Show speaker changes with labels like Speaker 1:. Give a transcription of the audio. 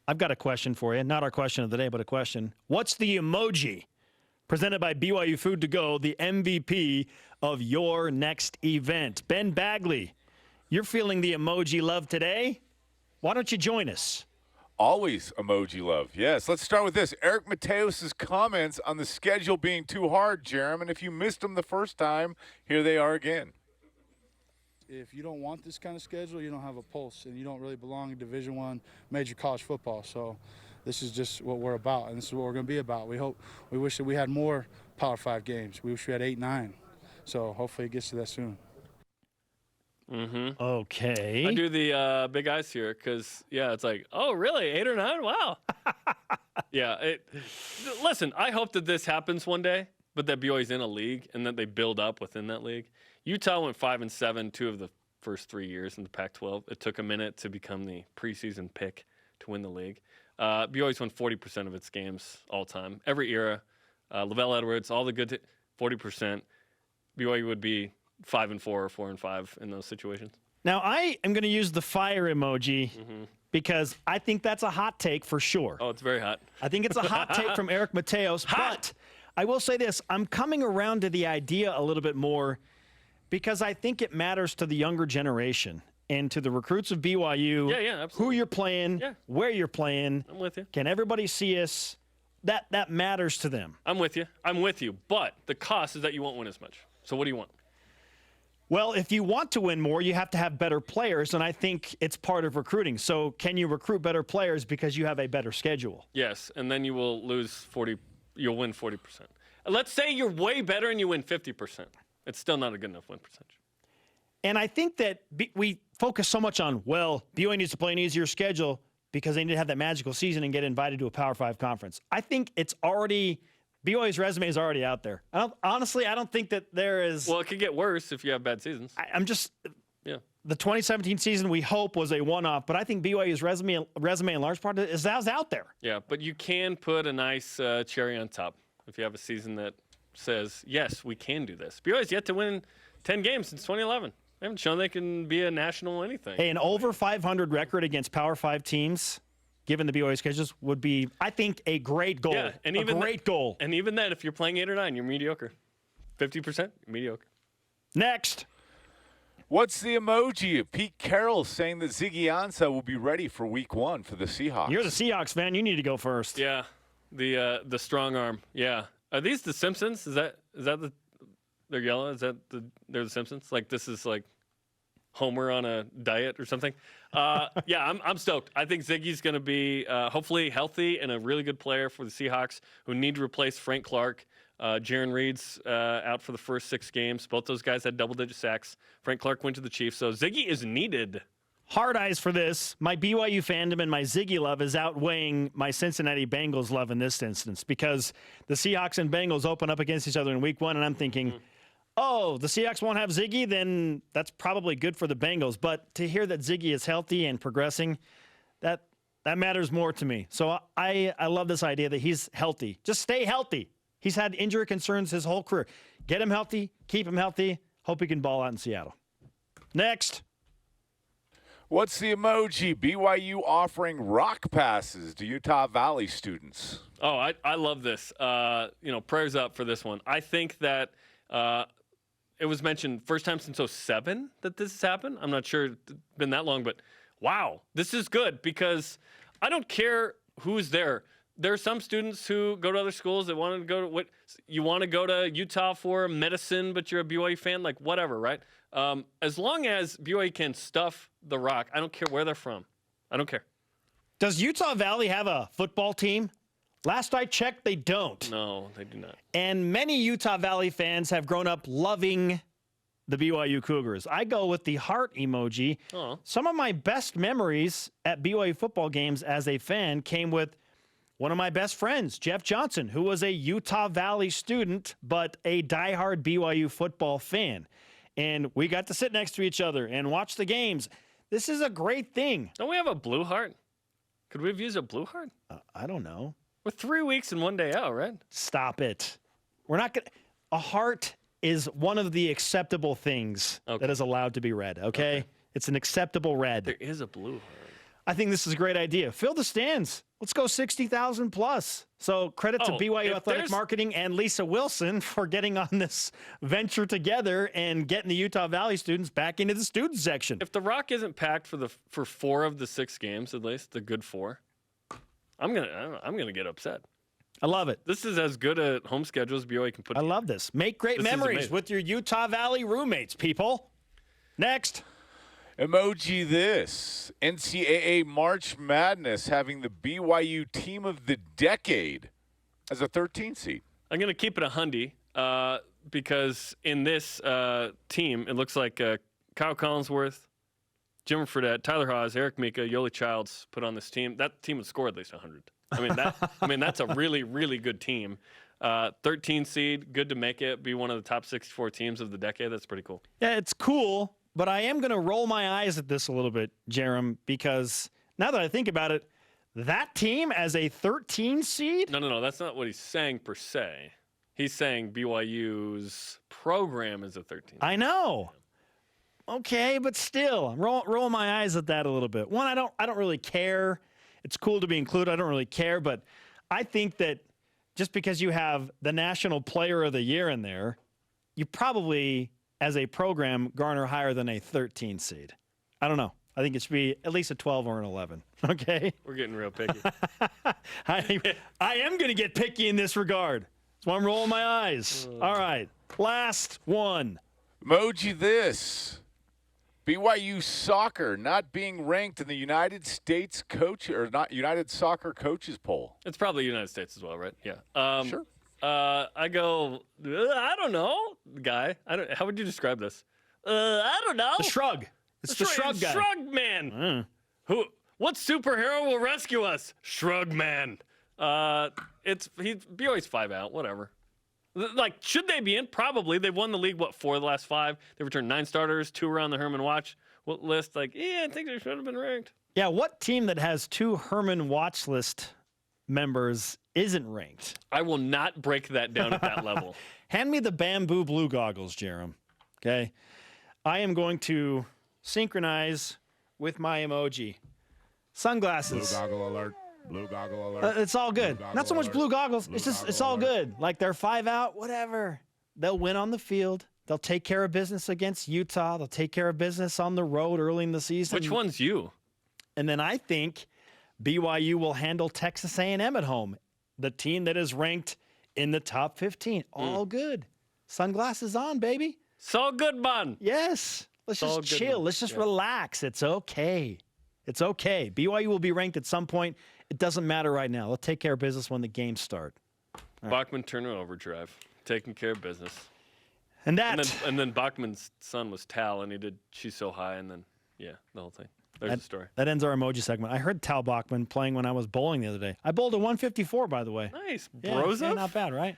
Speaker 1: I've got a question for you. Not our question of the day, but a question. What's the emoji presented by BYU Food to Go, the MVP of your next event? Ben Bagley, you're feeling the emoji love today. Why don't you join us?
Speaker 2: Always emoji love. Yes. Let's start with this. Eric Mateos' comments on the schedule being too hard, Jarom. And if you missed them the first time, here they are again.
Speaker 3: If you don't want this kind of schedule, you don't have a pulse, and you don't really belong in Division I major college football. So this is just what we're about, and this is what we're going to be about. We wish that we had more Power 5 games. We wish we had 8, 9. So hopefully it gets to that soon.
Speaker 4: Mm-hmm.
Speaker 1: Okay.
Speaker 4: I do the big eyes here because, yeah, it's like, oh, really? 8 or 9? Wow. Yeah. Listen, I hope that this happens one day, but that BYU's in a league and that they build up within that league. Utah went 5-7 2 of the first 3 years in the Pac-12. It took a minute to become the preseason pick to win the league. BYU's won 40% of its games all time, every era. Lavelle Edwards, all the good 40%. BYU would be 5-4 or 4-5 in those situations.
Speaker 1: Now, I am going to use the fire emoji because I think that's a hot take for sure.
Speaker 4: Oh, it's very hot.
Speaker 1: I think it's a hot take from Eric Mateos. But I will say this. I'm coming around to the idea a little bit more because I think it matters to the younger generation and to the recruits of BYU.
Speaker 4: Yeah, absolutely.
Speaker 1: Who you're playing, where you're playing.
Speaker 4: I'm with you.
Speaker 1: Can everybody see us? That matters to them.
Speaker 4: I'm with you. But the cost is that you won't win as much. So what do you want?
Speaker 1: Well, if you want to win more, you have to have better players, and I think it's part of recruiting. So can you recruit better players because you have a better schedule?
Speaker 4: Yes, and then you will lose 40. You'll win 40%. Let's say you're way better and you win 50%. It's still not a good enough win percentage.
Speaker 1: And I think that we focus so much on, well, BYU needs to play an easier schedule because they need to have that magical season and get invited to a Power 5 conference. I think it's already – BYU's resume is already out there. Honestly, I don't think that there is –
Speaker 4: Well, it could get worse if you have bad seasons.
Speaker 1: I'm just – the 2017 season we hope was a one-off, but I think BYU's resume in large part is out there.
Speaker 4: Yeah, but you can put a nice cherry on top if you have a season that says, yes, we can do this. BYU's yet to win 10 games since 2011. They haven't shown they can be a national anything.
Speaker 1: Hey, an over 500 record against Power 5 teams – given the BYU schedules, would be, I think, a great goal.
Speaker 4: Yeah, and even
Speaker 1: great goal.
Speaker 4: And even then, if you're playing 8 or 9, you're mediocre. 50%, mediocre.
Speaker 1: Next.
Speaker 2: What's the emoji of Pete Carroll saying that Ziggy Ansah will be ready for Week 1 for the Seahawks?
Speaker 1: You're the Seahawks fan. You need to go first.
Speaker 4: Yeah, the strong arm. Yeah, are these the Simpsons? Is that they're yellow? They're the Simpsons? Like this is like Homer on a diet or something. Yeah, I'm stoked. I think Ziggy's going to be hopefully healthy and a really good player for the Seahawks who need to replace Frank Clark. Jaron Reed's out for the first 6 games. Both those guys had double-digit sacks. Frank Clark went to the Chiefs, so Ziggy is needed.
Speaker 1: Hard eyes for this. My BYU fandom and my Ziggy love is outweighing my Cincinnati Bengals love in this instance because the Seahawks and Bengals open up against each other in Week 1, and I'm thinking – oh, the Seahawks won't have Ziggy, then that's probably good for the Bengals. But to hear that Ziggy is healthy and progressing, that matters more to me. So I love this idea that he's healthy. Just stay healthy. He's had injury concerns his whole career. Get him healthy, keep him healthy, hope he can ball out in Seattle. Next.
Speaker 2: What's the emoji? BYU offering rock passes to Utah Valley students.
Speaker 4: Oh, I love this. Prayers up for this one. I think that it was mentioned first time since 2007 that this has happened. I'm not sure it's been that long, but wow, this is good because I don't care who's there. There are some students who go to other schools that want to go to you want to go to Utah for medicine, but you're a BYU fan, like whatever, right? As long as BYU can stuff the rock, I don't care where they're from. I don't care.
Speaker 1: Does Utah Valley have a football team? Last I checked, they don't.
Speaker 4: No, they do not. And
Speaker 1: many Utah Valley fans have grown up loving the BYU Cougars. I go with the heart emoji.
Speaker 4: Oh.
Speaker 1: Some of my best memories at BYU football games as a fan came with one of my best friends, Jeff Johnson, who was a Utah Valley student, but a diehard BYU football fan. And we got to sit next to each other and watch the games. This is a great thing.
Speaker 4: Don't we have a blue heart? Could we have used a blue heart?
Speaker 1: I don't know.
Speaker 4: We're 3 weeks and 1 day out, right?
Speaker 1: Stop it. We're not going to. A heart is one of the acceptable things that is allowed to be red, okay? It's an acceptable red.
Speaker 4: There is a blue heart.
Speaker 1: I think this is a great idea. Fill the stands. Let's go 60,000 plus. So credit to BYU Athletic Marketing and Lisa Wilson for getting on this venture together and getting the Utah Valley students back into the student section.
Speaker 4: If the Rock isn't packed for 4 of the 6 games, at least the good 4, I'm gonna get upset.
Speaker 1: I love it.
Speaker 4: This is as good a home schedule as BYU can put.
Speaker 1: I love this. Make great memories with your Utah Valley roommates, people. Next.
Speaker 2: Emoji this. NCAA March Madness having the BYU team of the decade as a 13th seed.
Speaker 4: I'm going to keep it a hundy because in this team, it looks like Kyle Collinsworth, Jimmer Fredette, Tyler Haws, Eric Mika, Yoli Childs put on this team. That team would score at least 100. I mean, that's a really, really good team. 13 seed, good to make it, be one of the top 64 teams of the decade. That's pretty cool.
Speaker 1: Yeah, it's cool. But I am going to roll my eyes at this a little bit, Jarom, because now that I think about it, that team as a 13 seed?
Speaker 4: No. That's not what he's saying per se. He's saying BYU's program is a 13.
Speaker 1: I know. Okay, but still, roll my eyes at that a little bit. One, I don't really care. It's cool to be included. I don't really care, but I think that just because you have the National Player of the Year in there, you probably, as a program, garner higher than a 13 seed. I don't know. I think it should be at least a 12 or an 11. Okay?
Speaker 4: We're getting real picky.
Speaker 1: I am going to get picky in this regard. That's why I'm rolling my eyes. All right. Last one.
Speaker 2: Emoji this. BYU soccer not being ranked in the United States United Soccer Coaches Poll.
Speaker 4: It's probably United States as well, right? Yeah.
Speaker 2: Sure.
Speaker 4: I go, I don't know, guy. How would you describe this? I don't know.
Speaker 1: The shrug. It's the shrug guy.
Speaker 4: Shrug man. What superhero will rescue us? Shrug man. BYU's 5 out. Whatever. Like, should they be in? Probably. They've won the league, 4 of the last 5. They returned 9 starters, 2 around the Herman Watch list. Like, I think they should have been ranked.
Speaker 1: Yeah, what team that has 2 Herman Watch list members isn't ranked?
Speaker 4: I will not break that down at that level.
Speaker 1: Hand me the bamboo blue goggles, Jarom. Okay? I am going to synchronize with my emoji. Sunglasses.
Speaker 5: Blue goggle alert. Blue goggle alert.
Speaker 1: It's all good. Not so much blue goggles. It's all good. Like they're 5 out, whatever. They'll win on the field. They'll take care of business against Utah. They'll take care of business on the road early in the season.
Speaker 4: Which one's you?
Speaker 1: And then I think BYU will handle Texas A&M at home, the team that is ranked in the top 15. All good. Sunglasses on, baby.
Speaker 4: So good, man.
Speaker 1: Yes. Let's just chill. Let's just relax. It's okay. It's okay. BYU will be ranked at some point. It doesn't matter right now. They'll take care of business when the games start.
Speaker 4: Bachman Turner overdrive, taking care of business.
Speaker 1: And
Speaker 4: then Bachman's son was Tal, and he did She's So High, and then, the whole thing. There's the story.
Speaker 1: That ends our emoji segment. I heard Tal Bachman playing when I was bowling the other day. I bowled a 154, by the way.
Speaker 4: Nice.
Speaker 1: Yeah,
Speaker 4: Brosa?
Speaker 1: yeah, not bad, right?